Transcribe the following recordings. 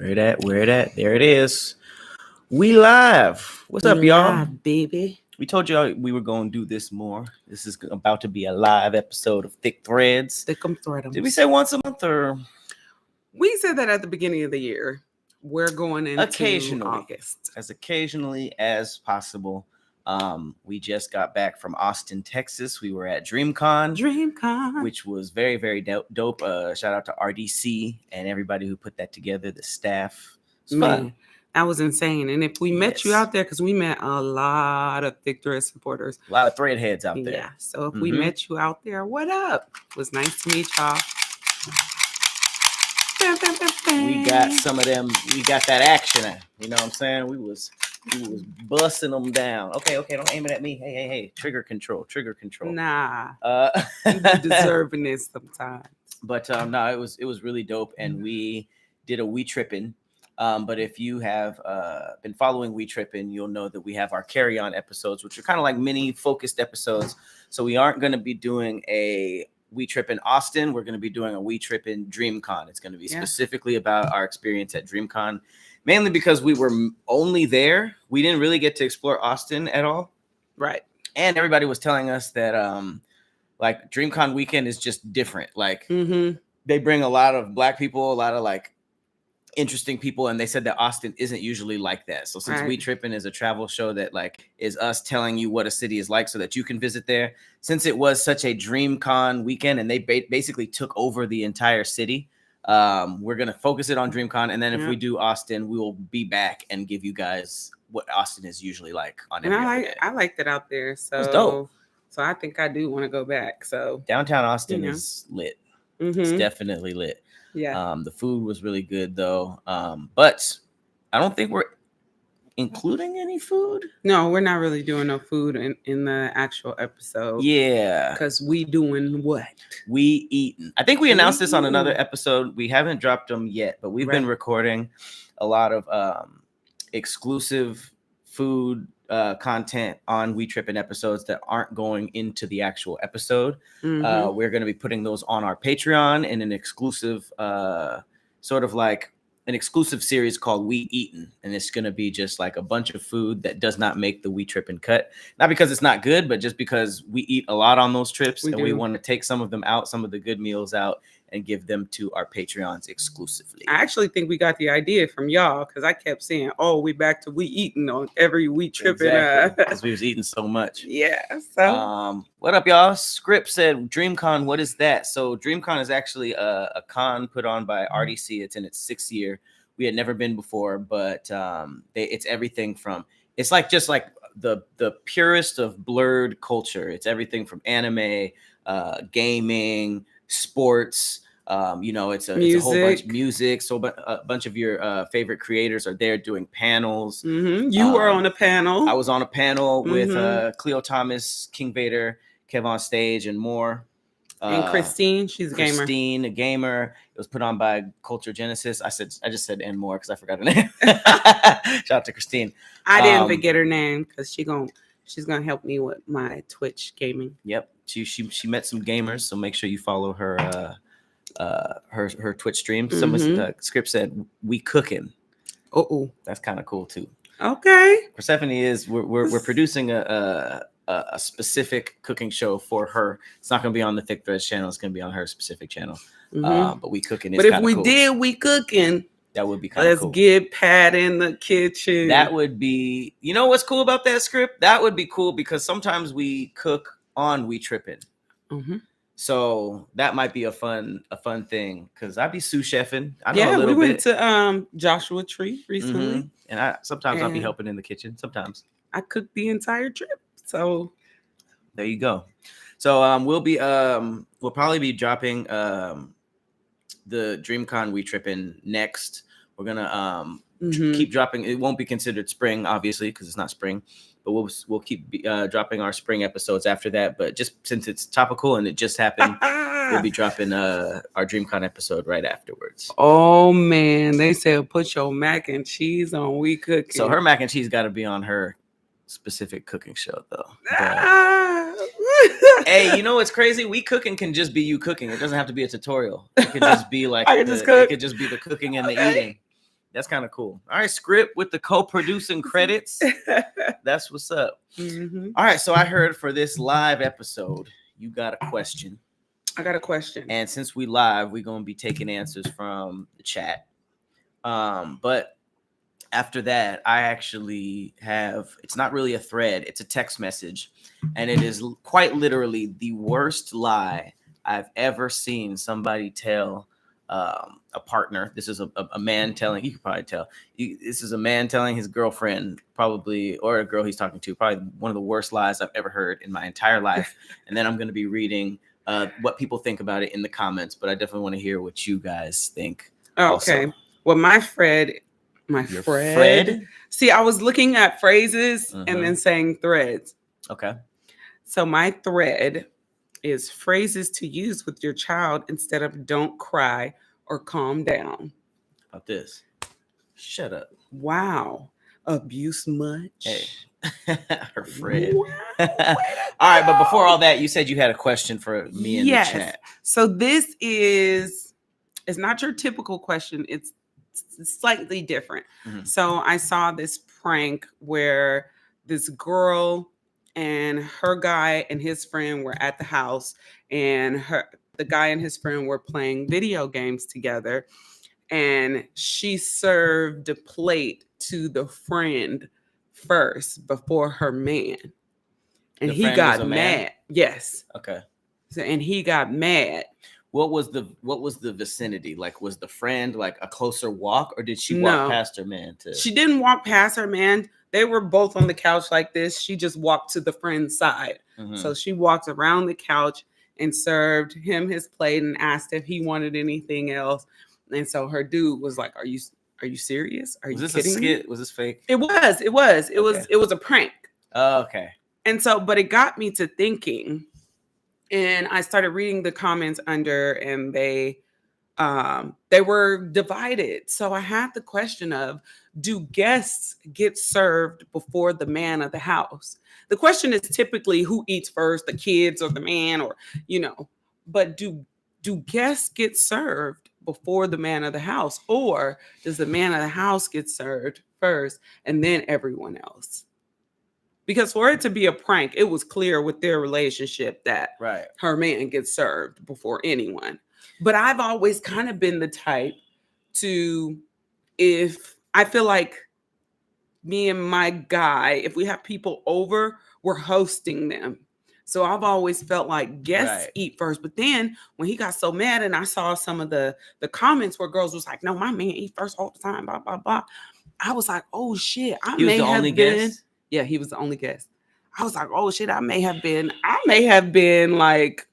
Where it at? There it is. We live. What's up, y'all? Live, baby. We told y'all we were going to do this more. This is about to be a live episode of Thick Threads. Thick'em thread'em. Did we say once a month or? We said that at the beginning of the year. We're going into August. As occasionally as possible. We just got back from Austin, Texas. We were at DreamCon, which was very, very dope. Shout out to RDC and everybody who put that together, the staff. It's fun. That was insane. And if we met you out there, because we met a lot of Thick Thread supporters. A lot of threadheads out there. Yeah. So if we met you out there, what up? It was nice to meet y'all. We got some of them. We got that action. You know what I'm saying? We was busting them down. Okay. Don't aim it at me. Hey. Trigger control. Nah. You deserving this sometimes. But no, it was really dope. And we did a We Trippin'. But if you have been following We Trippin', you'll know that we have our carry-on episodes, which are kind of like mini focused episodes. So we aren't going to be doing a We Trippin' Austin. We're going to be doing a We Trippin' DreamCon. It's going to be specifically about our experience at DreamCon, mainly because we were only there. We didn't really get to explore Austin at all. Right. And everybody was telling us that like DreamCon weekend is just different. Like they bring a lot of Black people, a lot of like interesting people, and they said that Austin isn't usually like that. So since We Trippin' is a travel show that like is us telling you what a city is like so that you can visit there, since it was such a DreamCon weekend and they basically took over the entire city, we're gonna focus it on DreamCon, and then if we do Austin, we will be back and give you guys what Austin is usually like on every other day. I liked it out there, so it's dope. So I think I do want to go back. So downtown Austin is lit. It's definitely lit. Yeah. The food was really good though. But I don't think we're including any food. No, we're not really doing no food in the actual episode. Yeah. Because we doing what? We eating. I think we announced this on another episode. We haven't dropped them yet, but we've been recording a lot of exclusive food content on We Trippin' episodes that aren't going into the actual episode. We're going to be putting those on our Patreon in an exclusive sort of like an exclusive series called We Eatin', and it's going to be just like a bunch of food that does not make the We Trippin' cut, not because it's not good, but just because we eat a lot on those trips, we want to take some of them out, some of the good meals out, and give them to our Patreons exclusively. I actually think we got the idea from y'all, because I kept saying, "Oh, we back to We Eatin' on every We Trippin'." Exactly, because we was eating so much. Yeah. So what up, y'all? Script said DreamCon. What is that? So DreamCon is actually a con put on by RDC. It's in its 6th year. We had never been before, but it's everything from, it's like just like the purest of blurred culture. It's everything from anime, gaming, sports. It's a whole bunch of music. So a bunch of your favorite creators are there doing panels. You were on a panel. I was on a panel with Cleo Thomas, King Vader, Kev on Stage, and more. And Christine, she's a gamer. Christine, a gamer. It was put on by Culture Genesis. I just said and more because I forgot her name. Shout out to Christine. I didn't forget her name because she's gonna help me with my Twitch gaming. Yep. She met some gamers, so make sure you follow her her Twitch stream. Some script said we cooking. That's kind of cool too. Okay. Persephone is we're producing a specific cooking show for her. It's not going to be on the Thick Threads channel. It's going to be on her specific channel. But we cooking. But if we did we cooking, that would be kind of cool. Let's get Pat in the kitchen. That would be. You know what's cool about that script? That would be cool because sometimes we cook on We Trippin'. So that might be a fun thing because I'd be sous chefing. I know a little bit. We went to Joshua Tree recently, and I'll be helping in the kitchen. Sometimes I cooked the entire trip. So there you go. So we'll probably be dropping the DreamCon We Trippin' next. We're gonna keep dropping. It won't be considered spring, obviously, because it's not spring. But we'll keep dropping our spring episodes after that. But just since it's topical and it just happened, we'll be dropping our DreamCon episode right afterwards. Oh man, they said put your mac and cheese on We Cooking. So her mac and cheese got to be on her specific cooking show though. Hey, you know what's crazy? We Cooking can just be you cooking. It doesn't have to be a tutorial. It could just be like it could just be the cooking and the eating. That's kind of cool. All right, script with the co-producing credits. That's what's up. Mm-hmm. All right, so I heard for this live episode, you got a question. I got a question. And since we live, we're gonna be taking answers from the chat. But after that, I actually have, it's not really a thread, it's a text message. And it is quite literally the worst lie I've ever seen somebody tell a partner. This is a man telling, you can probably tell, this is a man telling his girlfriend, probably, or a girl he's talking to, probably one of the worst lies I've ever heard in my entire life. And then I'm going to be reading what people think about it in the comments, but I definitely want to hear what you guys think. Okay. Also. Well, my Fred. See, I was looking at phrases and then saying threads. Okay. So my thread is phrases to use with your child instead of don't cry or calm down. How about this? Shut up. Wow. Abuse much? Hey. Her friend. Wow. All right, but before all that, you said you had a question for me in the chat. So this is, it's not your typical question. It's slightly different. So I saw this prank where this girl and her guy and his friend were at the house, and the guy and his friend were playing video games together, and she served a plate to the friend first before her man, and he got mad. Yes. Okay. So, and he got mad. What was the vicinity? Like, was the friend like a closer walk, or did she walk past her man too? She didn't walk past her man. They were both on the couch like this. She just walked to the friend's side. So she walked around the couch and served him his plate and asked if he wanted anything else. And so her dude was like, "Are you serious? Are you kidding me? Was this fake?" It was. It was a prank. Oh, okay. And so, but it got me to thinking. And I started reading the comments under, and they were divided. So I had the question of, do guests get served before the man of the house? The question is typically who eats first, the kids or the man, or, but do guests get served before the man of the house, or does the man of the house get served first and then everyone else? Because for it to be a prank, it was clear with their relationship that her man gets served before anyone. But I've always kind of been the type to, if I feel like me and my guy, if we have people over, we're hosting them. So I've always felt like guests eat first. But then when he got so mad and I saw some of the comments where girls was like, "No, my man eat first all the time, blah, blah, blah." I was like, oh shit, he was the only guest? Yeah, he was the only guest. I was like, oh shit, I may have been like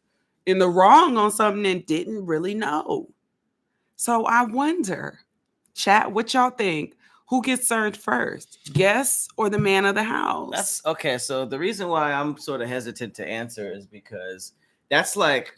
in the wrong on something and didn't really know. So I wonder, chat, what y'all think? Who gets served first, guests or the man of the house? That's okay. So the reason why I'm sort of hesitant to answer is because that's like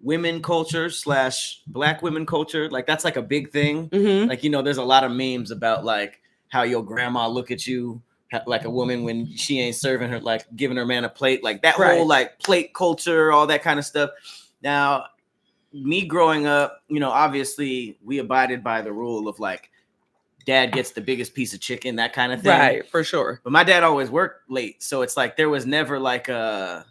women culture / black women culture. Like that's like a big thing. Like, there's a lot of memes about like how your grandma look at you like a woman when she ain't serving her, like giving her man a plate, like that whole like plate culture, all that kind of stuff. Now, me growing up, obviously we abided by the rule of like dad gets the biggest piece of chicken, that kind of thing. Right, for sure. But my dad always worked late, so it's like there was never like a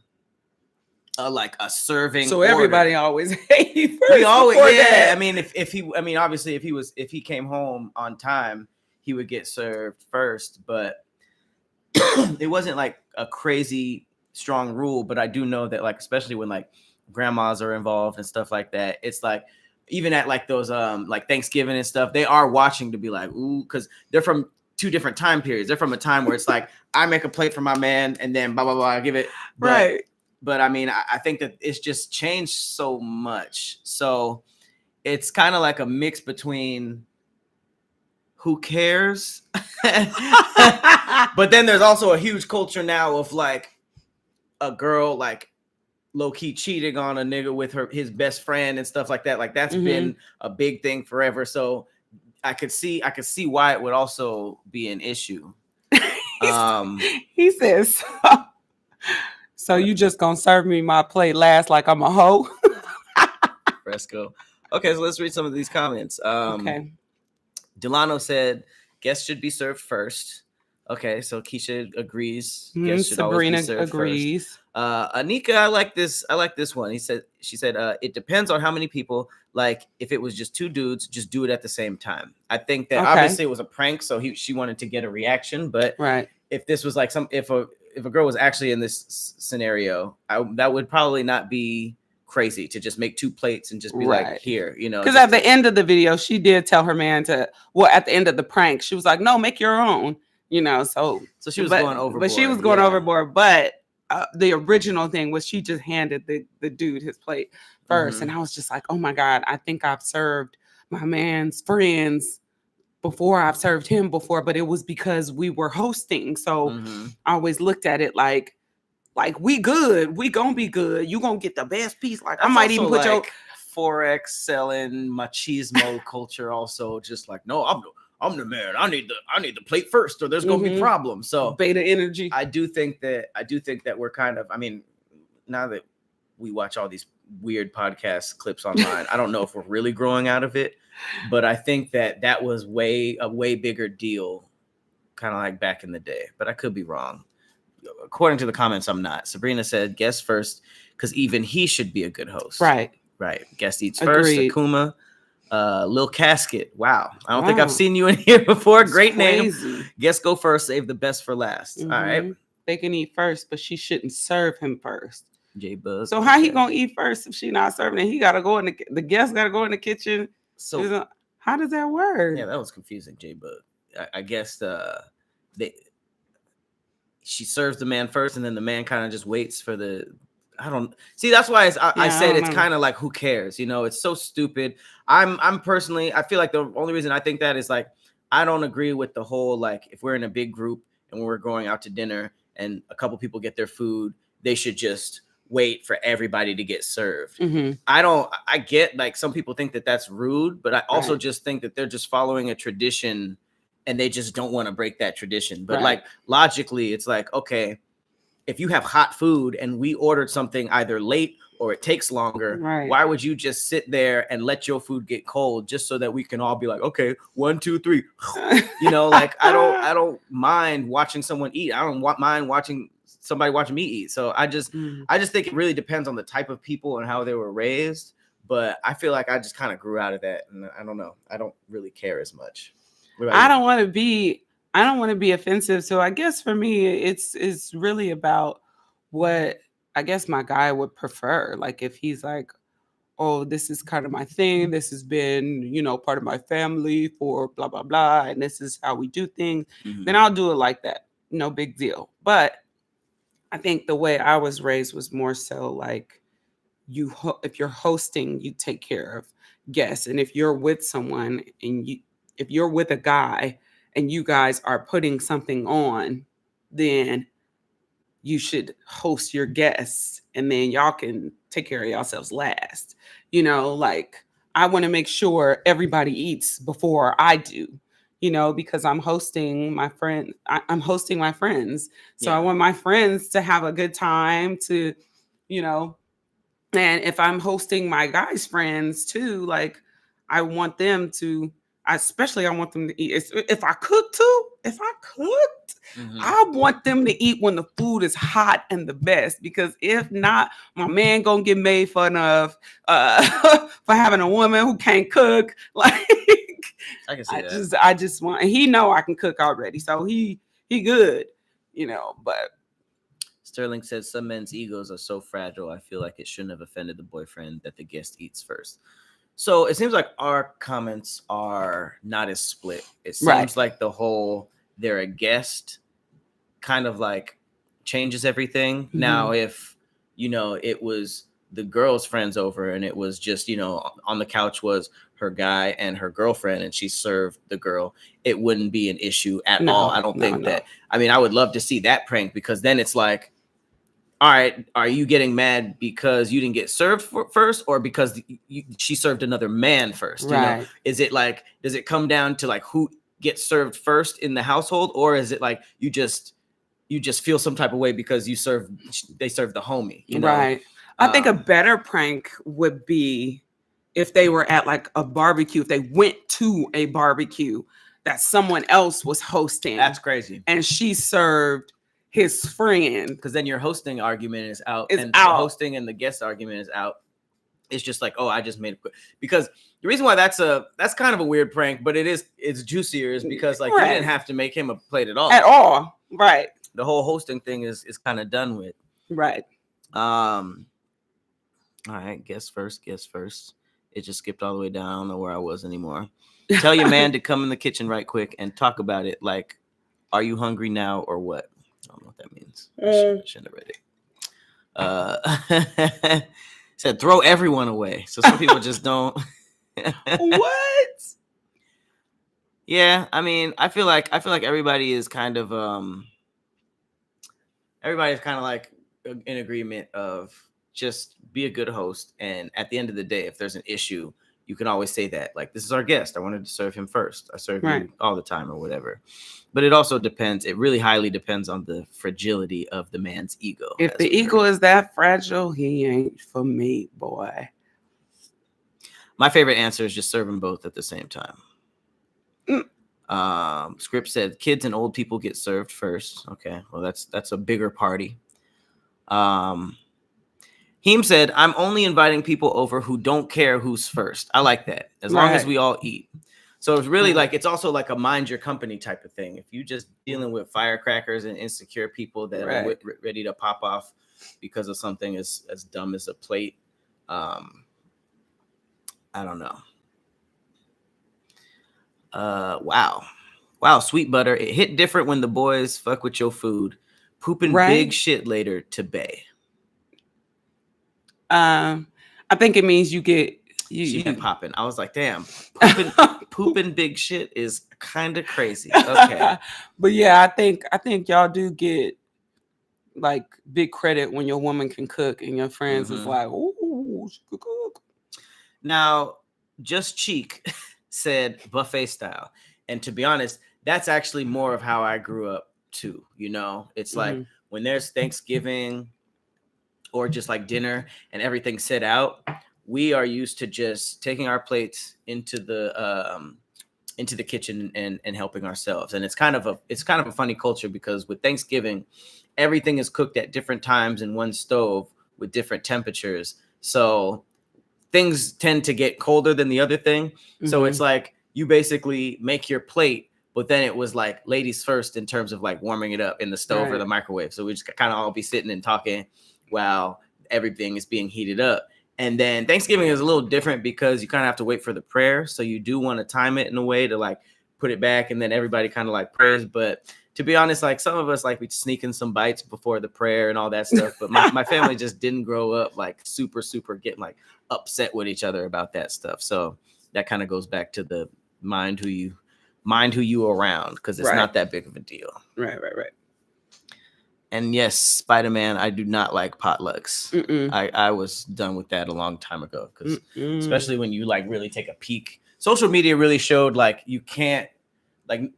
serving. So everybody order. Always ate first. We always, yeah. That. I mean, obviously, if he came home on time, he would get served first, but it wasn't like a crazy strong rule. But I do know that, like, especially when like grandmas are involved and stuff like that, it's like even at like those like Thanksgiving and stuff, they are watching to be like, ooh, because they're from two different time periods. They're from a time where it's like I make a plate for my man and then blah blah blah, I give it But I mean, I think that it's just changed so much. So it's kind of like a mix between who cares, but then there's also a huge culture now of like a girl like low key cheating on a nigga with his best friend and stuff like that. Like that's been a big thing forever. So I could see why it would also be an issue. He says, so you just gonna serve me my plate last like I'm a hoe? Fresco. Okay, so let's read some of these comments. Okay. Delano said guests should be served first. Okay, so Keisha agrees. Guests should always be Sabrina served agrees. first. Anika, I like this one. She said, it depends on how many people. Like, if it was just two dudes, just do it at the same time. I think that obviously it was a prank, so she wanted to get a reaction. But if this was like if a girl was actually in this scenario, that would probably not be crazy to just make two plates and just be like, here, because at the end of the video she did tell her man at the end of the prank she was like, no, make your own, so she was going overboard. But she was going overboard. But the original thing was she just handed the dude his plate first. And I was just like, oh my God, I think I've served my man's friends before, I've served him before, but it was because we were hosting. So I always looked at it like we good, we gonna be good, you gonna get the best piece. Like, I might even put your Forex selling machismo culture also, just like, no, I'm the man, I need the plate first or there's gonna be problems. So beta energy. I do think that we're kind of, I mean, now that we watch all these weird podcast clips online, I don't know if we're really growing out of it, but I think that was a way bigger deal, kind of like back in the day, but I could be wrong. According to the comments, I'm not. Sabrina said guest first because even he should be a good host. Right. Guest eats first. Akuma. Lil Casket. Wow. I don't think I've seen you in here before. Great name. Guest go first. Save the best for last. All right. They can eat first, but she shouldn't serve him first. J Buzz. So how he gonna eat first if she not serving it? He gotta go in the guest gotta go in the kitchen. So how does that work? Yeah, that was confusing, J Buzz. I guess she serves the man first, and then the man kind of just waits for I don't see. That's why I said it's kind of like, who cares? It's so stupid. I'm personally, I feel like the only reason I think that is like, I don't agree with the whole, like, if we're in a big group and we're going out to dinner and a couple people get their food, they should just wait for everybody to get served. I get, like, some people think that that's rude, but I also just think that they're just following a tradition and they just don't want to break that tradition. But like, logically, it's like, okay, if you have hot food and we ordered something either late or it takes longer, why would you just sit there and let your food get cold just so that we can all be like, okay, 1, 2, 3, like, I don't mind watching someone eat. I don't mind watching somebody watching me eat. So I just think it really depends on the type of people and how they were raised. But I feel like I just kind of grew out of that. And I don't know. I don't really care as much. I don't want to be offensive. So I guess for me, it's really about what I guess my guy would prefer. Like, if he's like, oh, this is kind of my thing. This has been, part of my family for blah, blah, blah. And this is how we do things. Then I'll do it like that. No big deal. But I think the way I was raised was more so like, if you're hosting, you take care of guests. And if you're with someone and if you're with a guy and you guys are putting something on, then you should host your guests and then y'all can take care of yourselves last. Like, I want to make sure everybody eats before I do, because I'm hosting my friend. I'm hosting my friends. So I want my friends to have a good time to, and if I'm hosting my guys' friends too, like, I want them to, I want them to eat. If I cooked, I want them to eat when the food is hot and the best. Because if not, my man gonna get made fun of for having a woman who can't cook. Like, I can see that. I just want. And he know I can cook already, so he good, But Sterling says some men's egos are so fragile. I feel like it shouldn't have offended the boyfriend that the guest eats first. So it seems like our comments are not as split. It seems like the whole they're a guest kind of like changes everything. Now, if, it was the girl's friends over and it was just, on the couch was her guy and her girlfriend and she served the girl, it wouldn't be an issue at all. I don't think that. I mean, I would love to see that prank because then it's like, all right, are you getting mad because you didn't get served first or because she served another man first? Is it like, does it come down to like who gets served first in the household? Or is it like you just feel some type of way because they served the homie? I think a better prank would be if they were at like a barbecue, if they went to a barbecue that someone else was hosting. That's crazy. And she served his friend. Because then your hosting argument is out. Is and out. The hosting and the guest argument is out. It's just like, oh, I just made it. Because the reason why that's kind of a weird prank, but it's juicier is because like you didn't have to make him a plate at all. At all. Right. The whole hosting thing is kind of done with. Right. All right, guess first. It just skipped all the way down. I don't know where I was anymore. Tell your man to come in the kitchen right quick and talk about it. Like, are you hungry now or what? I don't know what that means. I shouldn't have read it. Said throw everyone away. So some people just don't. What? Yeah, I mean, I feel like everybody is kind of everybody's kind of like in agreement of just be a good host, and at the end of the day, if there's an issue, you can always say that, like, this is our guest. I wanted to serve him first. I serve you all the time or whatever. But it also depends. It really highly depends on the fragility of the man's ego. If the ego is that fragile, he ain't for me, boy. My favorite answer is just serve them both at the same time. Script said kids and old people get served first. Okay, well that's a bigger party. Heem said, I'm only inviting people over who don't care who's first. I like that. As long as we all eat. So it's really like, it's also like a mind your company type of thing. If you just dealing with firecrackers and insecure people that are ready to pop off because of something as dumb as a plate, I don't know. Wow, sweet butter. It hit different when the boys fuck with your food. Pooping big shit later to bae. I think it means you get she been popping. I was like, damn, pooping big shit is kind of crazy. Okay. But yeah, I think y'all do get like big credit when your woman can cook and your friends is like, ooh, she could cook. Now, Just Cheek said buffet style. And to be honest, that's actually more of how I grew up too. You know, it's like when there's Thanksgiving or just like dinner and everything set out, we are used to just taking our plates into the kitchen and helping ourselves. And it's kind of a funny culture because with Thanksgiving, everything is cooked at different times in one stove with different temperatures. So things tend to get colder than the other thing. So it's like you basically make your plate, but then it was like ladies first in terms of like warming it up in the stove or the microwave. So we just kind of all be sitting and talking while everything is being heated up. And then Thanksgiving is a little different because you kind of have to wait for the prayer. So you do want to time it in a way to like put it back and then everybody kind of like prays. But to be honest, like some of us, like we sneak in some bites before the prayer and all that stuff. But my family just didn't grow up like super getting like upset with each other about that stuff. So that kind of goes back to the mind who you around, because it's not that big of a deal. Right. And yes, Spider-Man, I do not like potlucks. I was done with that a long time ago, because especially when you like really take a peek. Social media really showed like you can't like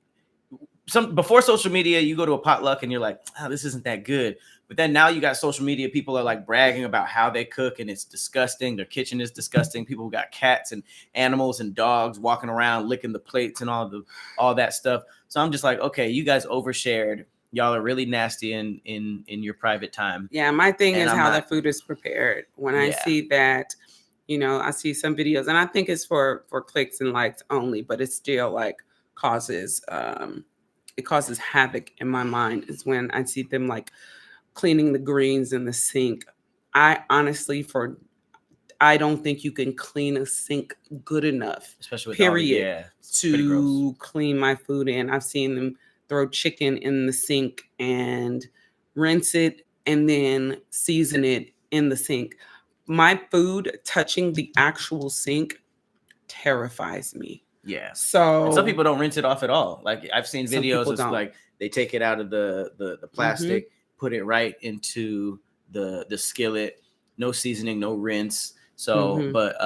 before social media, you go to a potluck and you're like, oh, this isn't that good. But then now you got social media, people are like bragging about how they cook and it's disgusting. Their kitchen is disgusting. People got cats and animals and dogs walking around licking the plates and all that stuff. So I'm just like, okay, you guys overshared. Y'all are really nasty in your private time. Yeah, my thing is how the food is prepared. When I see that, you know, I see some videos and I think it's for clicks and likes only, but it still like causes havoc in my mind is when I see them like cleaning the greens in the sink. I honestly, I don't think you can clean a sink good enough, especially with to clean my food in. I've seen them throw chicken in the sink and rinse it and then season it in the sink. My food touching the actual sink terrifies me. Yeah. So and some people don't rinse it off at all. Like I've seen videos of like they take it out of the plastic, put it right into the skillet, no seasoning, no rinse. So, but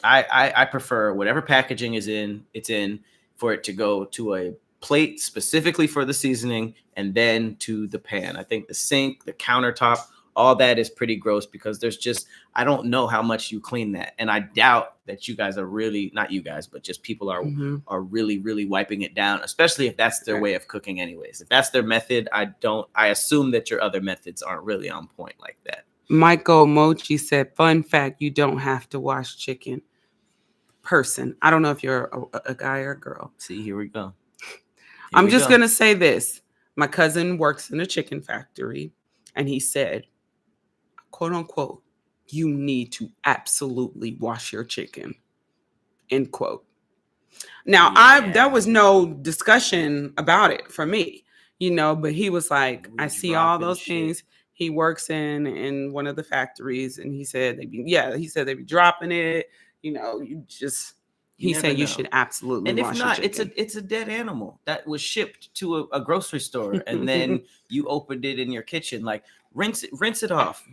I prefer whatever packaging it's in for it to go to a plate specifically for the seasoning and then to the pan. I think the sink, the countertop, all that is pretty gross because there's just, I don't know how much you clean that. And I doubt that you guys are really, not you guys, but just people are Mhm. are really, really wiping it down, especially if that's their Right. way of cooking anyways. If that's their method, I assume that your other methods aren't really on point like that. Michael Mochi said, fun fact, you don't have to wash chicken. Person. I don't know if you're a guy or a girl. See, here we go. I'm just going to say this. My cousin works in a chicken factory, and he said, quote unquote, you need to absolutely wash your chicken, end quote. Now, there was no discussion about it for me, but he was like, I see all those things. He works in one of the factories, and he said they'd be dropping it. He said you should absolutely and if wash not, your chicken. it's a dead animal that was shipped to a grocery store, and then you opened it in your kitchen. Like, rinse it off.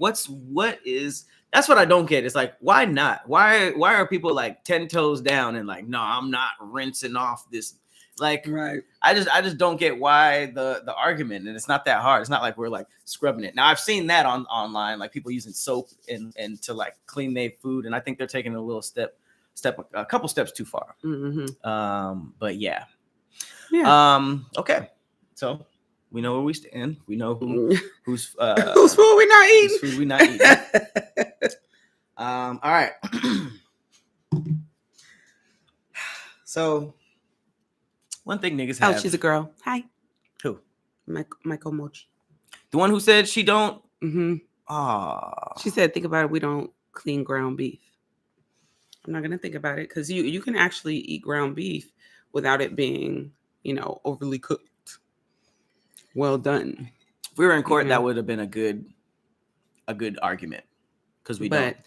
That's what I don't get. It's like, why not? Why are people like 10 toes down and like, no, I'm not rinsing off this. Like, right. I just don't get why the argument. And it's not that hard. It's not like we're like scrubbing it. Now I've seen that online, like people using soap and to like clean their food, and I think they're taking a little a couple steps too far. Mm-hmm. But yeah. Okay, so we know where we stand. We know whose food we not eating. Whose food we not eating. All right. So one thing niggas have. Oh, she's a girl. Hi. Who? Michael Mochi. The one who said she don't. Mm-hmm. She said, think about it. We don't clean ground beef. I'm not gonna think about it because you can actually eat ground beef without it being, overly cooked. Well done. If we were in court, that would have been a good argument, because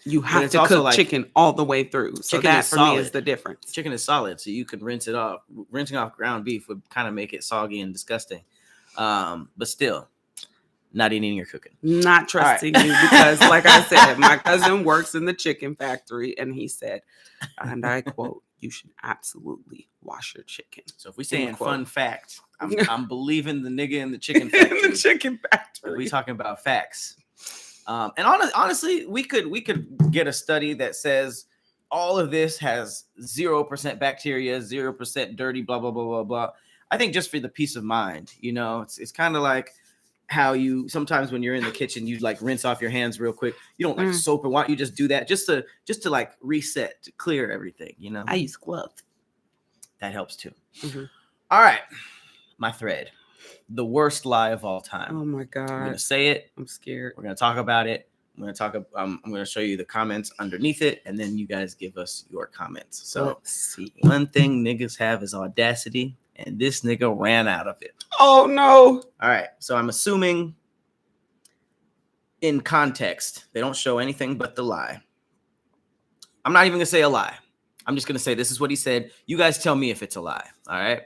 you have to cook chicken all the way through. So that for me is the difference. Chicken is solid, so you can rinse it off. Rinsing off ground beef would kind of make it soggy and disgusting. But still, not eating your cooking. Not trusting you because, like I said, my cousin works in the chicken factory, and he said, and I quote, "You should absolutely wash your chicken." So if we saying fun fact, I'm believing the nigga in the chicken factory. In the chicken factory. We talking about facts. And honestly, we could get a study that says all of this has 0% bacteria, 0% dirty, blah blah blah blah blah. I think just for the peace of mind, it's kind of like how you sometimes when you're in the kitchen, you like rinse off your hands real quick. You don't like soap and water. You just do that just to like reset, to clear everything. I use gloves. That helps too. Mm-hmm. All right, my thread. The worst lie of all time. Oh my God. I'm gonna say it. I'm scared. We're gonna talk about it. I'm gonna show you the comments underneath it, and then you guys give us your comments. So let's see. One thing niggas have is audacity, and this nigga ran out of it. Oh no. All right. So I'm assuming in context, they don't show anything but the lie. I'm not even gonna say a lie. I'm just gonna say this is what he said. You guys tell me if it's a lie. All right.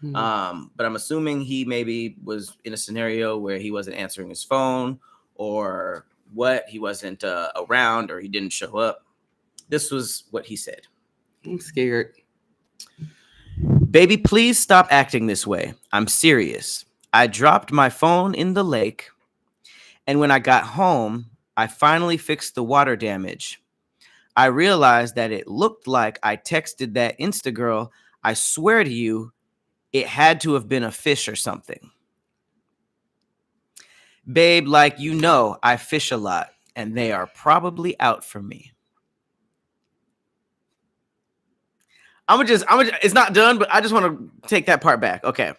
Mm-hmm. But I'm assuming he maybe was in a scenario where he wasn't answering his phone, or he wasn't around, or he didn't show up. This was what he said. I'm scared. Baby, please stop acting this way. I'm serious. I dropped my phone in the lake, and when I got home, I finally fixed the water damage. I realized that it looked like I texted that Insta girl. I swear to you, it had to have been a fish or something. Babe, I fish a lot, and they are probably out for me. It's not done, but I just want to take that part back. Okay.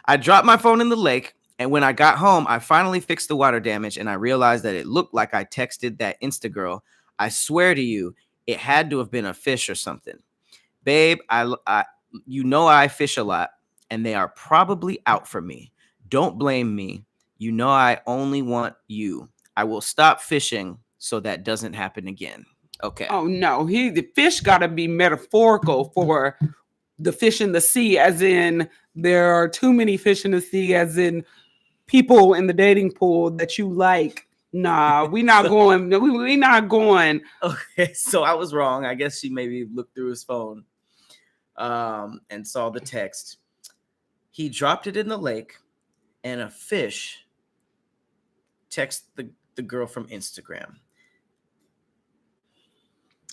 I dropped my phone in the lake, and when I got home, I finally fixed the water damage, and I realized that it looked like I texted that Insta girl. I swear to you, it had to have been a fish or something. Babe, I fish a lot, and they are probably out for me. Don't blame me. I only want you. I will stop fishing so that doesn't happen again. Okay. Oh no, the fish got to be metaphorical for the fish in the sea, as in there are too many fish in the sea, as in people in the dating pool that you like. Nah, we not going. We not going. Okay, so I was wrong. I guess she maybe looked through his phone, and saw the text. He dropped it in the lake, and a fish texted the girl from Instagram.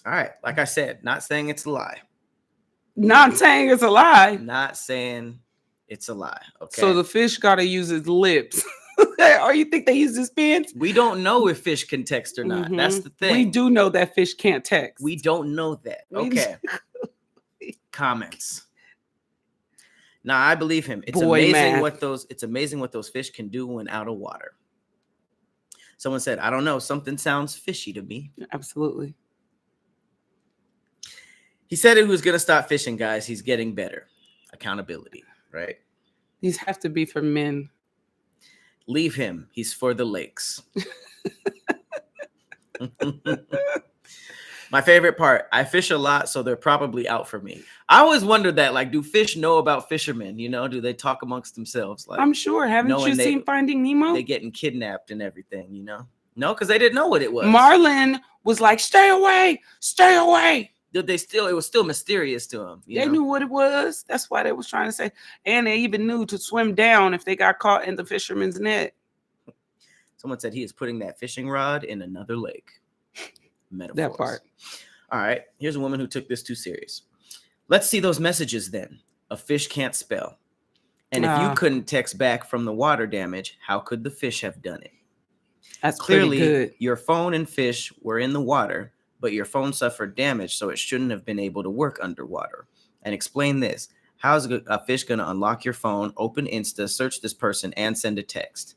All right. Like I said, not saying it's a lie. Not saying it's a lie. Not saying it's a lie. Okay. So the fish got to use his lips. Or you think they use his pens? We don't know if fish can text or not. That's the thing. We do know that fish can't text. We don't know that. Okay. Comments. Now I believe him. It's amazing what those fish can do when out of water. Someone said, I don't know, something sounds fishy to me. Absolutely. He said he was going to stop fishing, guys. He's getting better. Accountability, right? These have to be for men. Leave him. He's for the lakes. My favorite part, I fish a lot, so they're probably out for me. I always wondered that, like, do fish know about fishermen? You know, do they talk amongst themselves? Like, I'm sure. Haven't you seen Finding Nemo? They getting kidnapped and everything, you know? No, because they didn't know what it was. Marlin was like, stay away, stay away. It was still mysterious to them. They knew what it was. That's why they was trying to say. And they even knew to swim down if they got caught in the fisherman's net. Someone said he is putting that fishing rod in another lake. Metaphors. That part. All right. Here's a woman who took this too serious. Let's see those messages then. A fish can't spell. And if you couldn't text back from the water damage, how could the fish have done it? That's clearly good. Your phone and fish were in the water, but your phone suffered damage, so it shouldn't have been able to work underwater. And explain this. How is a fish going to unlock your phone, open Insta, search this person, and send a text?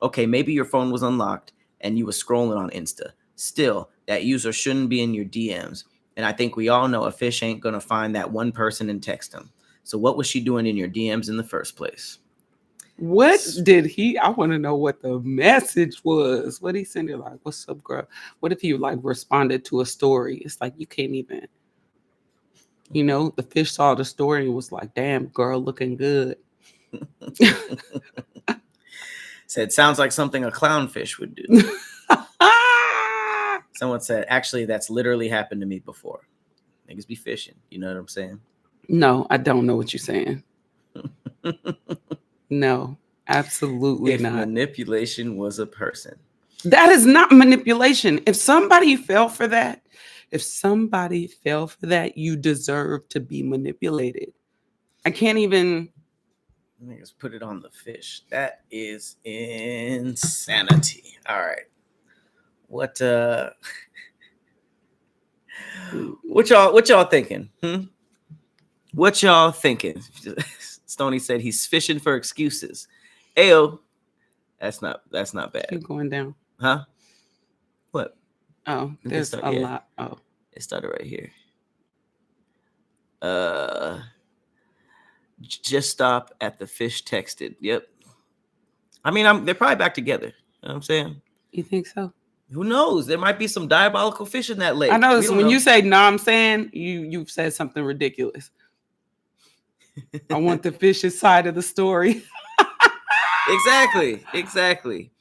Okay, maybe your phone was unlocked and you were scrolling on Insta. Still, that user shouldn't be in your DMs. And I think we all know a fish ain't going to find that one person and text them. So what was she doing in your DMs in the first place? What did I want to know what the message was. What he sent her like, what's up, girl? What if you like responded to a story? It's like, you can't even, you know, the fish saw the story and was like, damn, girl, looking good. Said, sounds like something a clownfish would do. Someone said, actually, that's literally happened to me before. Niggas be fishing. You know what I'm saying? No, I don't know what you're saying. No, absolutely not. Manipulation was a person. That is not manipulation. If somebody fell for that, you deserve to be manipulated. I can't even. Niggas put it on the fish. That is insanity. All right. What y'all thinking? What y'all thinking? Stoney said he's fishing for excuses. Ayo, that's not bad. Keep going down. Huh? What? Oh, there's a lot. Oh, it started right here. Just stop at the fish texted. Yep. I mean, they're probably back together. You know what I'm saying? You think so? Who knows? There might be some diabolical fish in that lake. I know. So when you say, "No, I'm saying," you've said something ridiculous. I want the fish's side of the story. Exactly.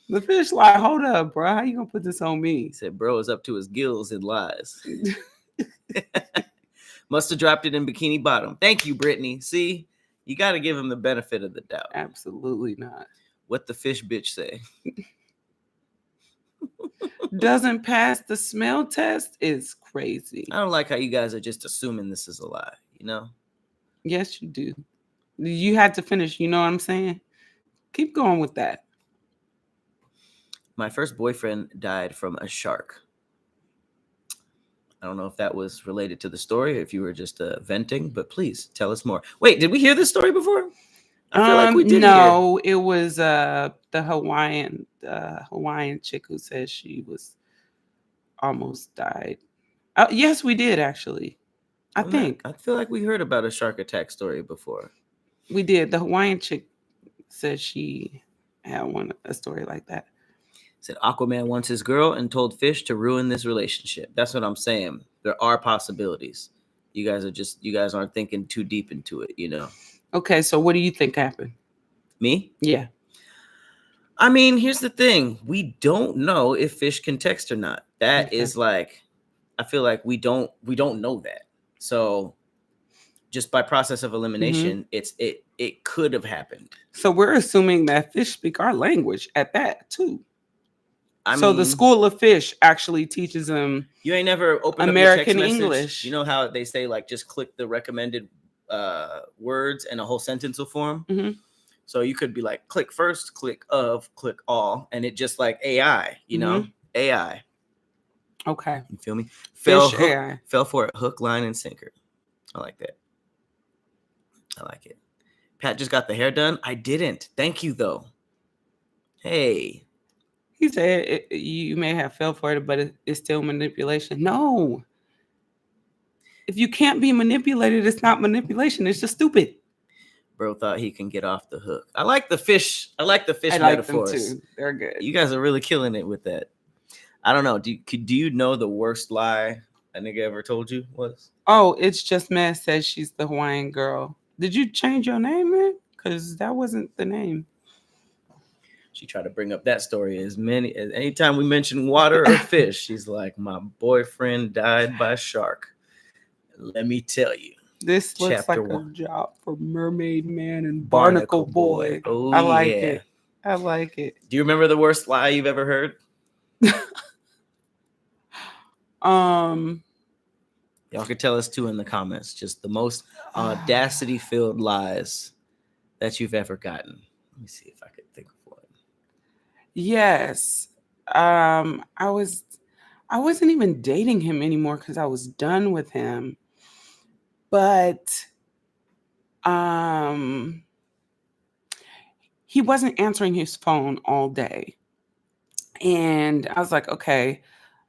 The fish like, hold up, bro. How you gonna put this on me? He said, bro is up to his gills in lies. Must have dropped it in Bikini Bottom. Thank you, Brittany. See, you got to give him the benefit of the doubt. Absolutely not. What the fish bitch say? Doesn't pass the smell test is crazy. I don't like how you guys are just assuming this is a lie, you know? Yes, you do. You had to finish, you know what I'm saying? Keep going with that. My first boyfriend died from a shark. I don't know if that was related to the story or if you were just venting, but please tell us more. Wait, did we hear this story before? I feel like we did. No, it was the Hawaiian chick who said she was almost died. Yes, we did actually. I think. I feel like we heard about a shark attack story before. We did. The Hawaiian chick said she had a story like that. Said Aquaman wants his girl and told fish to ruin this relationship. That's what I'm saying. There are possibilities. You guys aren't thinking too deep into it, you know. Okay, so what do you think happened? Me? Yeah. I mean, here's the thing. We don't know if fish can text or not. That is like, I feel like we don't know that. So just by process of elimination, it could have happened. So we're assuming that fish speak our language at that too. So the School of Fish actually teaches them. You ain't never opened American up your text message? English. You know how they say like just click the recommended words and a whole sentence will form. Mm-hmm. So you could be like click first, click of, click all, and it just like AI. You know, AI. Okay. You feel me? Fish AI. Fell for it, hook, line, and sinker. I like that. I like it. Pat just got the hair done. I didn't. Thank you though. Hey. He said you may have fell for it, but it's still manipulation. No. If you can't be manipulated, it's not manipulation. It's just stupid. Bro thought he can get off the hook. I like the fish. I like the fish metaphors. Them too. They're good. You guys are really killing it with that. I don't know. Do you know the worst lie a nigga ever told you was? Oh, it's just Mad says she's the Hawaiian girl. Did you change your name, man? Because that wasn't the name. She tried to bring up that story anytime we mention water or fish, she's like, my boyfriend died by shark. Let me tell you. This looks like a job for Mermaid Man and Barnacle Boy. Oh, I like it. I like it. Do you remember the worst lie you've ever heard? Y'all could tell us too in the comments. Just the most audacity-filled lies that you've ever gotten. Let me see if I could think of one. Yes. I wasn't even dating him anymore because I was done with him. But he wasn't answering his phone all day. And I was like, okay.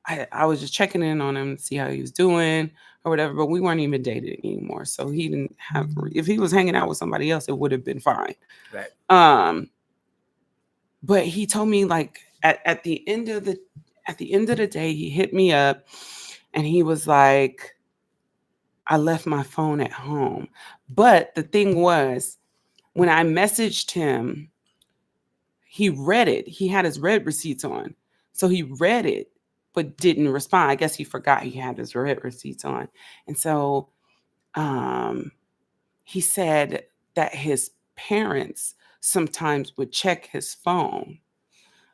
I was just checking in on him to see how he was doing or whatever, but we weren't even dating anymore. So he didn't have, if he was hanging out with somebody else, it would have been fine. Right. But he told me like at the end of the day, he hit me up and he was like, I left my phone at home. But the thing was, when I messaged him, he read it. He had his read receipts on. So he read it, but didn't respond. I guess he forgot he had his read receipts on. And so he said that his parents sometimes would check his phone.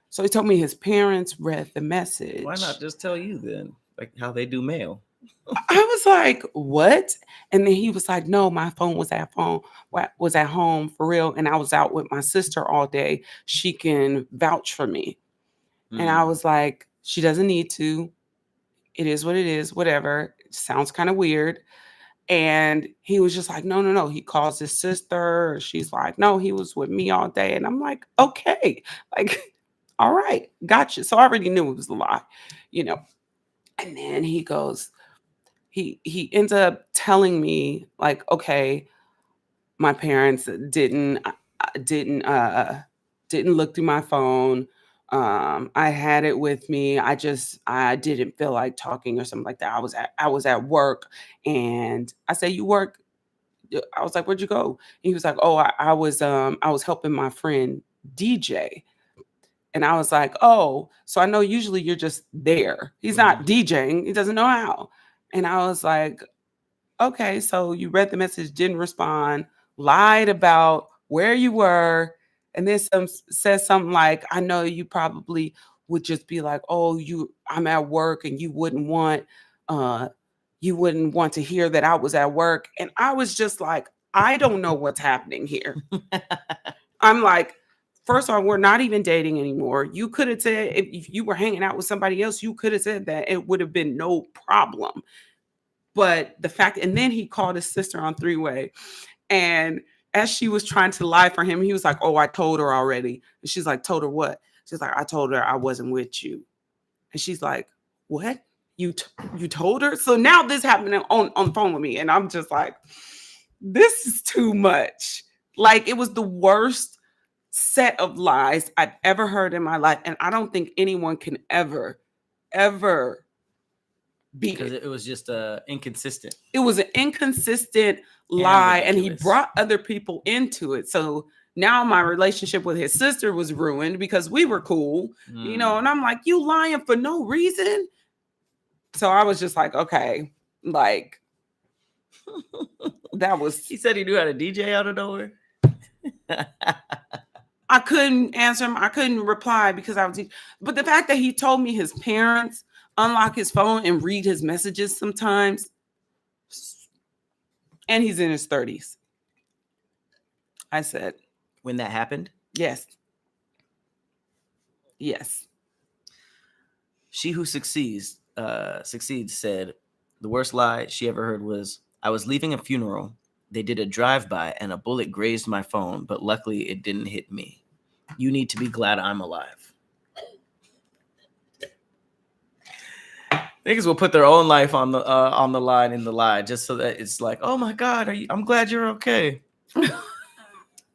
So he told me his parents read the message. Why not just tell you then? Like how they do mail. I was like, what? And then he was like, no, my phone was at home for real. And I was out with my sister all day. She can vouch for me. And I was like, she doesn't need to. It is what it is, whatever. It sounds kind of weird. And he was just like, no. He calls his sister. She's like, no, he was with me all day. And I'm like, okay, like, all right, gotcha. So I already knew it was a lie, you know. And then he goes, he ends up telling me like, okay, my parents didn't look through my phone. I had it with me. I didn't feel like talking or something like that. I was at work and I said, you work? I was like, where'd you go? And he was like, oh, I was helping my friend DJ. And I was like, oh, so I know usually you're just there. He's not DJing. He doesn't know how. And I was like, okay, so you read the message, didn't respond, lied about where you were. And then says something like, I know you probably would just be like, oh, I'm at work and you wouldn't want to hear that I was at work. And I was just like, I don't know what's happening here. I'm like, first of all, we're not even dating anymore. You could have said, if you were hanging out with somebody else, you could have said that. It would have been no problem. But the fact, and then he called his sister on three-way. And as she was trying to lie for him, he was like, oh, I told her already. And she's like, told her what? She's like, I told her I wasn't with you. And she's like, what? You told her? So now this happened on the phone with me. And I'm just like, this is too much. Like, it was the worst set of lies I've ever heard in my life. And I don't think anyone can ever beat it. Because it was just inconsistent. It was an inconsistent lie, and he brought other people into it. So now my relationship with his sister was ruined because we were cool, you know, and I'm like, you lying for no reason? So I was just like, okay, like, that was... He said he knew how to DJ out of nowhere. I couldn't answer him. I couldn't reply because I was. But the fact that he told me his parents unlock his phone and read his messages sometimes, and he's in his 30s. I said, when that happened? yes. Yes. She who succeeds said the worst lie she ever heard was, I was leaving a funeral. They did a drive-by and a bullet grazed my phone, but luckily it didn't hit me. You need to be glad I'm alive. Niggas will put their own life on the line in the lie just so that it's like, oh my God, I'm glad you're okay.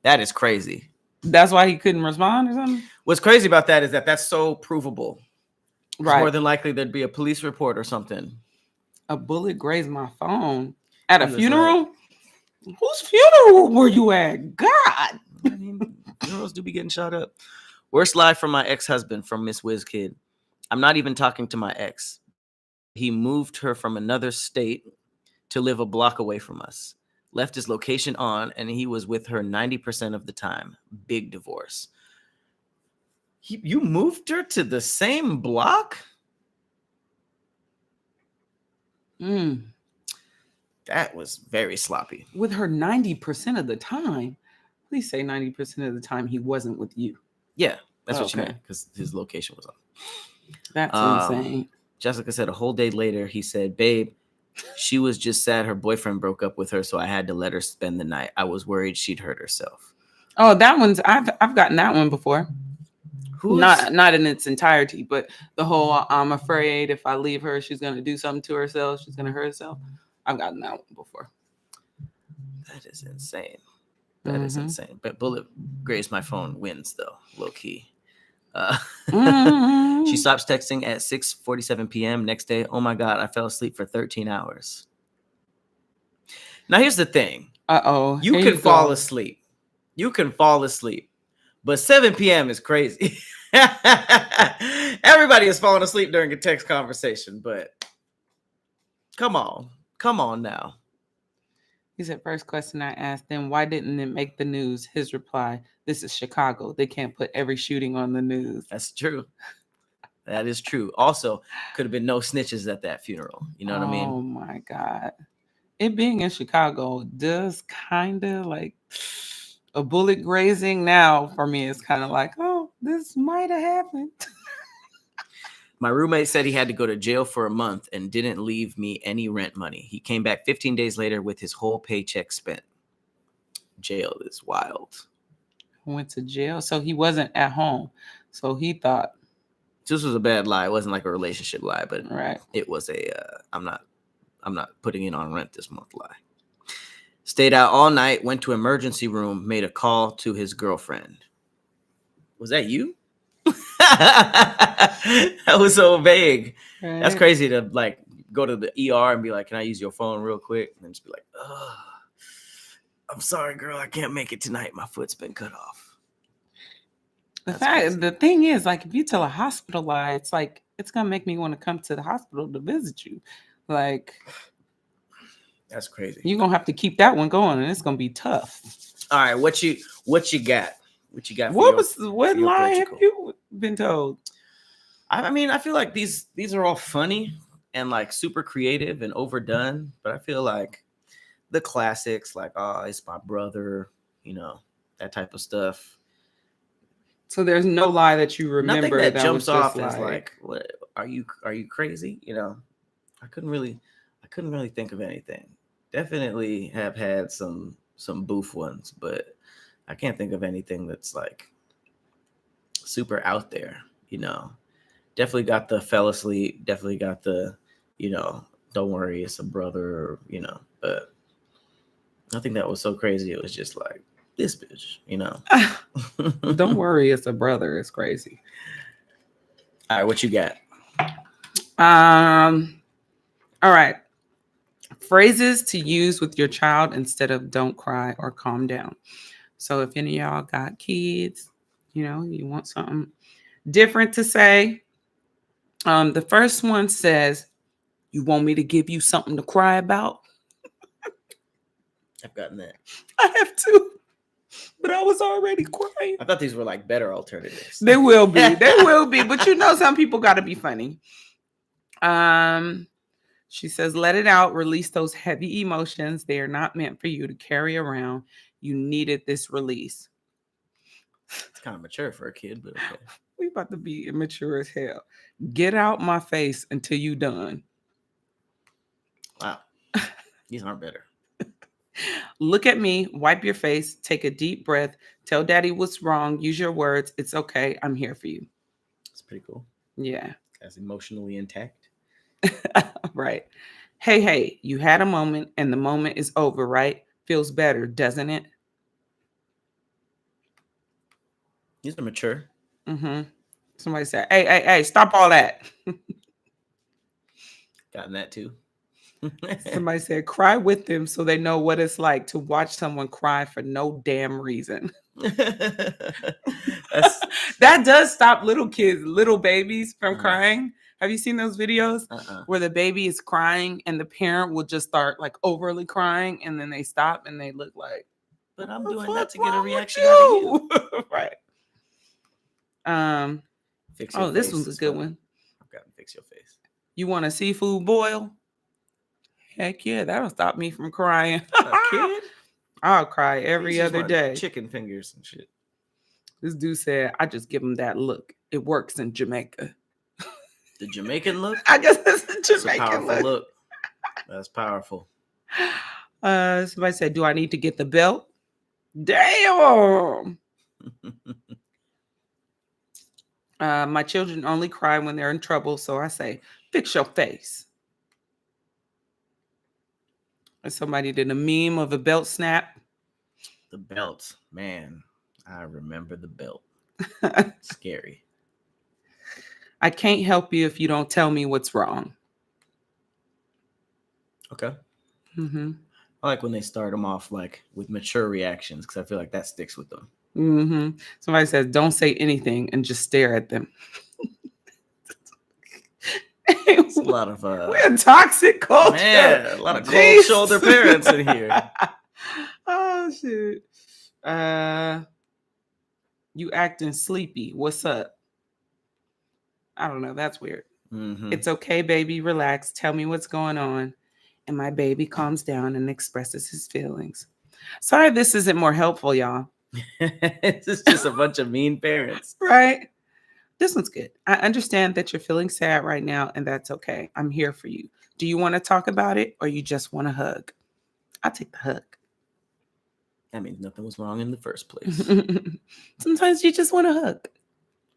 That is crazy. That's why he couldn't respond or something? What's crazy about that is that that's so provable. Right. More than likely there'd be a police report or something. A bullet grazed my phone at a He was funeral? like, whose funeral were you at? God. I mean, funerals do be getting shot up. Worst lie from my ex-husband from Miss Whiz Kid. I'm not even talking to my ex. He moved her from another state to live a block away from us. Left his location on, and he was with her 90% of the time. Big divorce. You moved her to the same block? That was very sloppy. With her 90% of the time. Please say 90% of the time he wasn't with you. Yeah, that's what she meant, because his location was on. That's insane. Jessica said a whole day later, he said, babe, she was just sad her boyfriend broke up with her, so I had to let her spend the night. I was worried she'd hurt herself. Oh, that one's I've gotten that one before. Not in its entirety, but the whole I'm afraid if I leave her, she's gonna do something to herself, she's gonna hurt herself. I've gotten that one before. That is insane. That is insane. But bullet grazed my phone wins though, low key. She stops texting at 6:47 p.m. Next day, oh my God, I fell asleep for 13 hours. Now here's the thing. You can fall asleep. You can fall asleep. But 7 p.m. is crazy. Everybody is falling asleep during a text conversation, but come on. Come on now. He said, first question I asked them, why didn't it make the news? His reply, this is Chicago. They can't put every shooting on the news. That's true. That is true. Also, could have been no snitches at that funeral. You know what I mean? Oh my God. It being in Chicago does kind of like a bullet grazing now for me. It's kind of like, oh, this might have happened. My roommate said he had to go to jail for a month and didn't leave me any rent money. He came back 15 days later with his whole paycheck spent. Jail is wild. Went to jail. So he wasn't at home. So he thought. This was a bad lie. It wasn't like a relationship lie, but right. It was a I'm not putting in on rent this month lie. Stayed out all night, went to emergency room, made a call to his girlfriend. Was that you? That was so vague. Right. That's crazy to like go to the ER and be like, can I use your phone real quick? And then just be like, oh, I'm sorry, girl. I can't make it tonight. My foot's been cut off. The thing is, like, if you tell a hospital lie, it's like, it's going to make me want to come to the hospital to visit you. Like, that's crazy. You're going to have to keep that one going, and it's going to be tough. All right. What you got? What you got? What lie have you been told? I mean, I feel like these are all funny and like super creative and overdone, but I feel like the classics, like, oh, it's my brother, you know, that type of stuff. So there's no lie that you remember that jumps off as like, what are you crazy? You know, I couldn't really think of anything. Definitely have had some boof ones, but I can't think of anything that's like super out there, you know. Definitely got the fell asleep, definitely got the, you know, don't worry, it's a brother, you know, but nothing that was so crazy. It was just like, this bitch, you know. Don't worry, it's a brother. It's crazy. All right, what you got? All right. Phrases to use with your child instead of don't cry or calm down. So if any of y'all got kids, you know, you want something different to say. The first one says, you want me to give you something to cry about? I've gotten that. I have too. But I was already crying. I thought these were like better alternatives. They will be. They will be. But you know, some people got to be funny. She says, let it out. Release those heavy emotions. They are not meant for you to carry around. You needed this release. It's kind of mature for a kid, but okay. We about to be immature as hell. Get out my face until you done. Wow. These aren't better. Look at me, wipe your face, take a deep breath, tell daddy what's wrong, use your words. It's okay. I'm here for you. It's pretty cool. Yeah. As emotionally intact. Right. Hey, you had a moment and the moment is over, right? Feels better, doesn't it? These are mature. Mm-hmm. Somebody said, hey, stop all that. Gotten that too. Somebody said, cry with them so they know what it's like to watch someone cry for no damn reason. That does stop little kids, little babies from crying. Have you seen those videos where the baby is crying and the parent will just start like overly crying and then they stop and they look like, but I'm doing that to get a reaction out of you. Right. Fix your face. This one's a good one. I've got to fix your face. You want a seafood boil? Heck yeah, that'll stop me from crying. A kid? I'll cry every other day. Chicken fingers and shit. This dude said, I just give him that look. It works in Jamaica. The Jamaican look? I guess it's the Jamaican That's a powerful look. That's powerful. Somebody said, do I need to get the belt? Damn. My children only cry when they're in trouble, so I say, fix your face. And somebody did a meme of a belt snap. The belt, man. I remember the belt. Scary. I can't help you if you don't tell me what's wrong. Okay. Mm-hmm. I like when they start them off like with mature reactions because I feel like that sticks with them. Mm-hmm. Somebody says, don't say anything and just stare at them. It's a lot of we're a toxic culture. Man, a lot of cold shoulder parents in here. Oh shit. You acting sleepy. What's up? I don't know. That's weird. Mm-hmm. It's okay, baby. Relax. Tell me what's going on. And my baby calms down and expresses his feelings. Sorry, this isn't more helpful, y'all. This is just a bunch of mean parents. Right? This one's good. I understand that you're feeling sad right now, and that's okay. I'm here for you. Do you want to talk about it, or you just want a hug? I'll take the hug. That means nothing was wrong in the first place. Sometimes you just want a hug.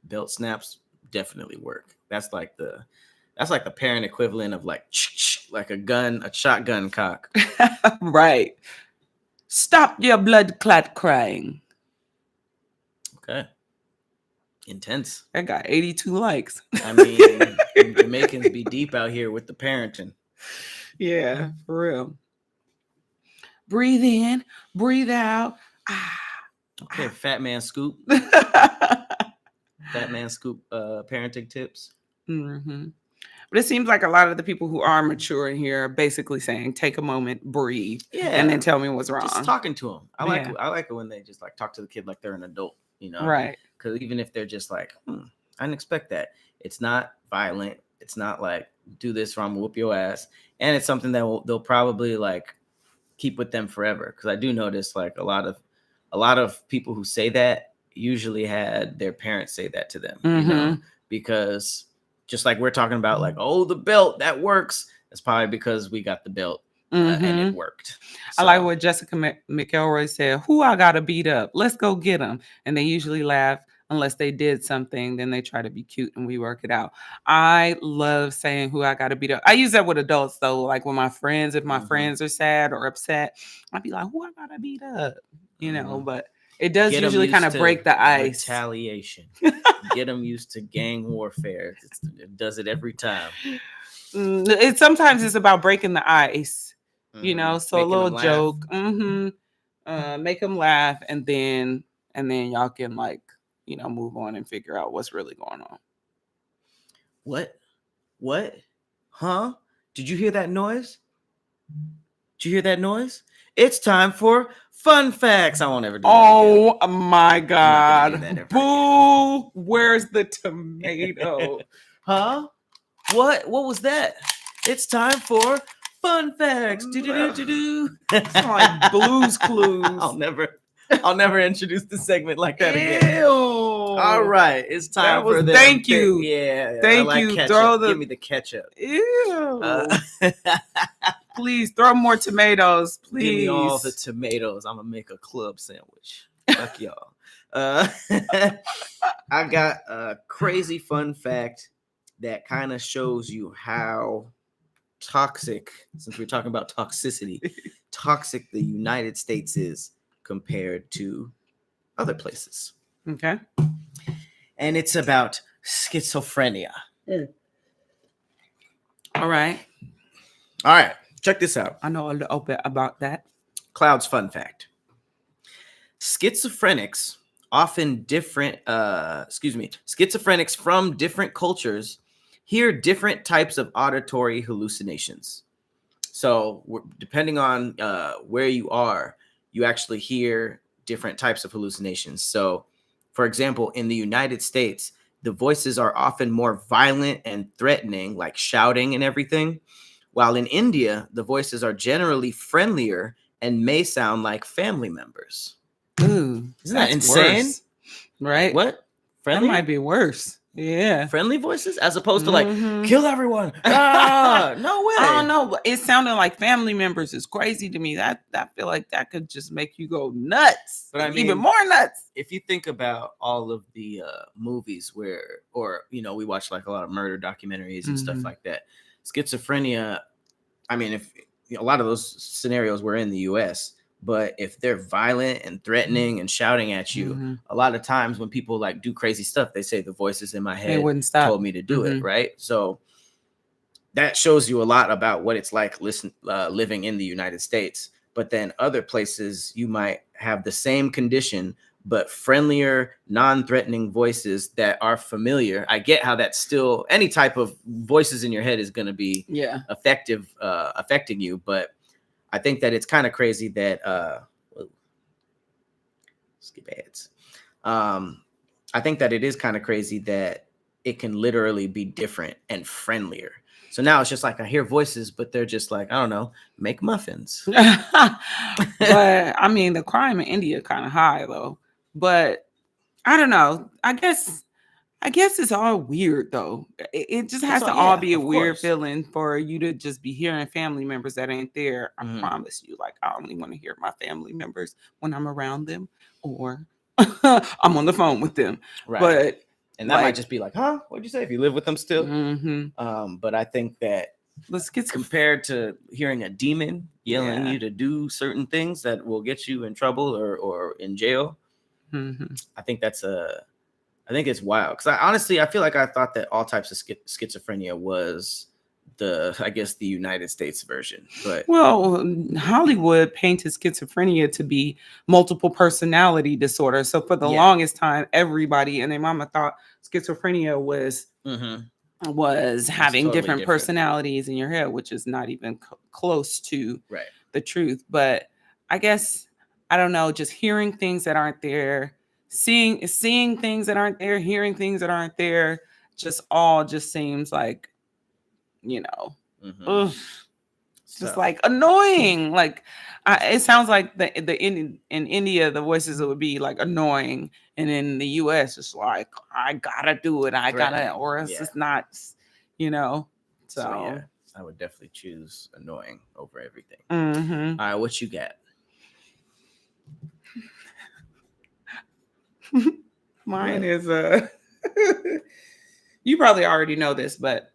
Belt snaps definitely work. That's like the parent equivalent of like a shotgun cock. Right. Stop your blood clot crying. Okay. Intense. I got 82 likes. I mean, Jamaicans be deep out here with the parenting. Yeah, for real. Breathe in, breathe out. Okay, Fat Man Scoop. Fat Man Scoop parenting tips. Mm-hmm. But it seems like a lot of the people who are mature in here are basically saying, take a moment, breathe, and then tell me what's wrong. Just talking to them. I like it when they just like talk to the kid like they're an adult, you know? Right. Because even if they're just like, I didn't expect that. It's not violent. It's not like, do this or I'm gonna whoop your ass. And it's something that they'll probably like keep with them forever. Because I do notice like a lot of people who say that usually had their parents say that to them, you know? Because just like we're talking about like, oh, the belt, that works. It's probably because we got the belt and it worked. So. I like what Jessica McElroy said, who I got to beat up? Let's go get them. And they usually laugh unless they did something. Then they try to be cute and we work it out. I love saying who I got to beat up. I use that with adults though. Like when my friends, if my friends are sad or upset, I'd be like, who I got to beat up? You know, but it does usually kind of break the ice. Retaliation. Get them used to gang warfare. It does it every time. Sometimes it's about breaking the ice, you know. So making a little joke, make them laugh, and then y'all can like, you know, move on and figure out what's really going on. What? Huh? Did you hear that noise? Did you hear that noise? It's time for fun facts. I won't ever do that Oh again. my God. do that ever Boo. Where's the tomato? Huh? What was that? It's time for fun facts. Do. It's like Blue's Clues. I'll never introduce the segment like that again. Ew. All right, it's time for them. Thank you. Yeah, Thank I like you. ketchup. Give me the ketchup. Ew. Please throw more tomatoes. Please give me all the tomatoes. I'm gonna make a club sandwich. Fuck y'all. I got a crazy fun fact that kind of shows you how toxic, since we're talking about toxicity, toxic the United States is compared to other places. Okay. And it's about schizophrenia. All right. Check this out. I know a little bit about that. Cloud's fun fact. Schizophrenics schizophrenics from different cultures hear different types of auditory hallucinations. So depending on where you are, you actually hear different types of hallucinations. So, for example, in the United States, the voices are often more violent and threatening, like shouting and everything. While in India, the voices are generally friendlier and may sound like family members. Ooh, isn't that insane? Worse. Right? What? Friendly? That might be worse. Yeah. Friendly voices as opposed to like, kill everyone. Ah, no way. I don't know, but it sounded like family members is crazy to me. I feel like that could just make you go nuts. But I mean, even more nuts. If you think about all of the movies we watch like a lot of murder documentaries and stuff like that. Schizophrenia, I mean, if a lot of those scenarios were in the US, but if they're violent and threatening and shouting at you, a lot of times when people like do crazy stuff, they say the voices in my head told me to do it, right? So that shows you a lot about what it's like living in the United States. But then other places, you might have the same condition, but friendlier, non-threatening voices that are familiar. I get how that's still any type of voices in your head is going to be affecting you, but I think that it's kind of crazy that skip ads. I think that it is kind of crazy that it can literally be different and friendlier. So now it's just like I hear voices, but they're just like, I don't know, make muffins. But I mean, the crime in India kind of high though. But I don't know. I guess it's all weird though. It just has to all be a weird feeling for you to just be hearing family members that ain't there. I promise you, like I only want to hear my family members when I'm around them or I'm on the phone with them. Right. And that might just be like, huh? What'd you say? If you live with them still? But I think that compared to hearing a demon yelling you to do certain things that will get you in trouble or in jail, I think I think it's wild because I feel like I thought that all types of schizophrenia was the United States version. But Hollywood painted schizophrenia to be multiple personality disorder. So for the longest time, everybody and their mama thought schizophrenia was having totally different personalities in your head, which is not even close to the truth. But I guess, I don't know, just hearing things that aren't there, seeing things that aren't there, hearing things that aren't there, just seems like, just like annoying. Like it sounds like in India the voices would be like annoying, and in the US it's like I gotta do it, or else it's not, So yeah, I would definitely choose annoying over everything. All right, what you got? Mine is you probably already know this, but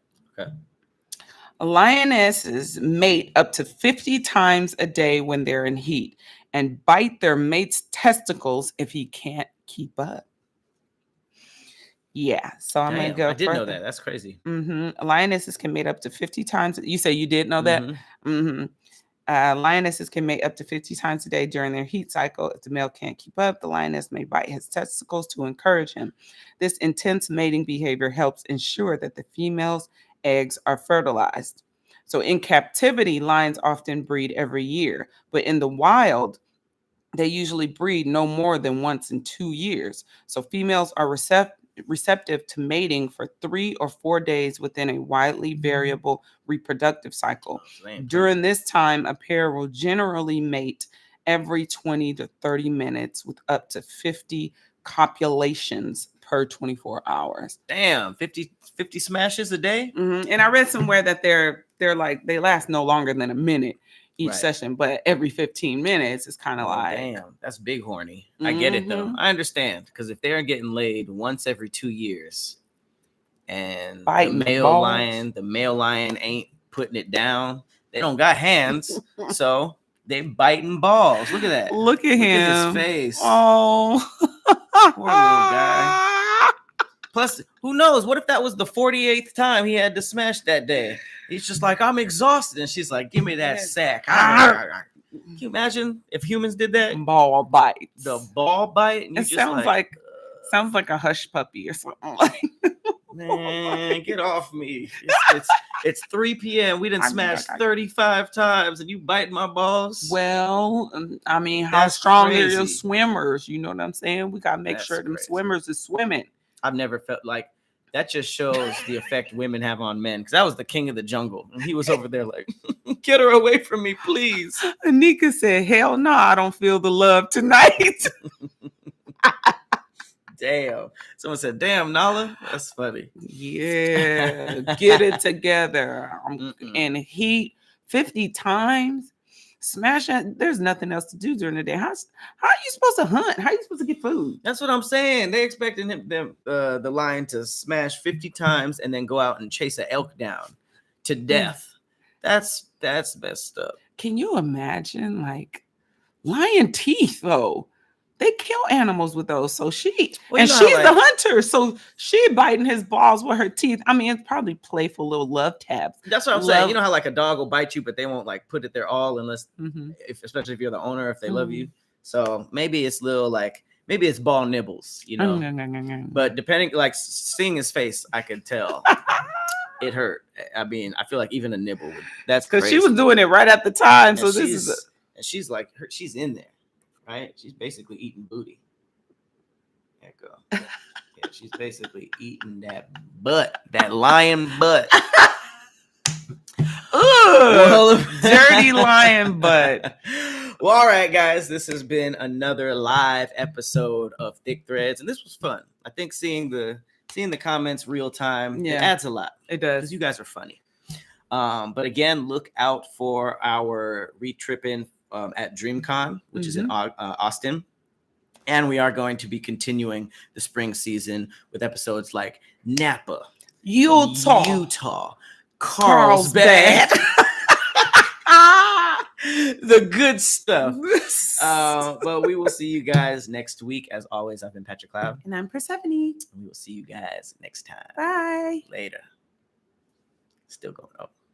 lionesses mate up to 50 times a day when they're in heat and bite their mate's testicles if he can't keep up. Yeah, so I'm gonna go. I did know that. That's crazy. Lionesses can mate up to 50 times. You say you did know that? Lionesses can mate up to 50 times a day during their heat cycle. If the male can't keep up, the lioness may bite his testicles to encourage him. This intense mating behavior helps ensure that the female's eggs are fertilized. So in captivity, lions often breed every year, but in the wild, they usually breed no more than once in 2 years. So females are receptive to mating for 3 or 4 days within a widely variable reproductive cycle. So they ain't playing. During this time, a pair will generally mate every 20 to 30 minutes with up to 50 copulations per 24 hours. Damn, 50 smashes a day? And I read somewhere that they're like they last no longer than a minute each Right. session, but every 15 minutes it's kind of like, damn, that's big horny. I get it though. Mhm. I understand, because if they're getting laid once every 2 years and Biting the balls. male lion ain't putting it down, they don't got hands, so they biting balls. Look at that. Look at him. Look at his face. Oh, Poor little guy. Plus, who knows? What if that was the 48th time he had to smash that day? He's just like, I'm exhausted. And she's like, give me that sack. Can you imagine if humans did that? Ball bites. The ball bite? And It sounds like a hush puppy or something. Man, get off me. It's 3 p.m. We done smashed 35 times and you bite my balls? Well, I mean, how That's strong crazy. are your swimmers? You know what I'm saying? We got to make sure them swimmers is swimming. I've never felt like that. Just shows the effect women have on men, because that was the king of the jungle and he was over there like, get her away from me, please. Anika said, hell no, I don't feel the love tonight. Damn. Someone said, damn, Nala. That's funny. Yeah. Get it together. And heat 50 times. Smash that. There's nothing else to do during the day. How are you supposed to hunt? How are you supposed to get food? That's what I'm saying. They expecting the lion to smash 50 times and then go out and chase an elk down to death. That's messed up. Can you imagine, like, lion teeth though? They kill animals with those. So she's the hunter. So she biting his balls with her teeth. I mean, it's probably playful little love taps. That's what I'm saying. You know how like a dog will bite you, but they won't like put it their all unless, especially if you're the owner, if they love you. So maybe it's maybe it's ball nibbles, you know. But depending, like seeing his face, I could tell it hurt. I mean, I feel like even a nibble would. That's because she was doing it right at the time. So and she's like she's in there. Right? She's basically eating booty. Echo. Yeah, she's basically eating that butt, that lion butt. Ugh, dirty lion butt. Well, all right, guys, this has been another live episode of Thick Threads, and this was fun. I think seeing the comments real time, it adds a lot. It does, because you guys are funny. But again, look out for our re-tripping at DreamCon, which is in Austin. And we are going to be continuing the spring season with episodes like Napa, Utah, Carlsbad. The good stuff. But we will see you guys next week. As always, I've been Patrick Cloud. And I'm Persephone. We will see you guys next time. Bye. Later. Still going up.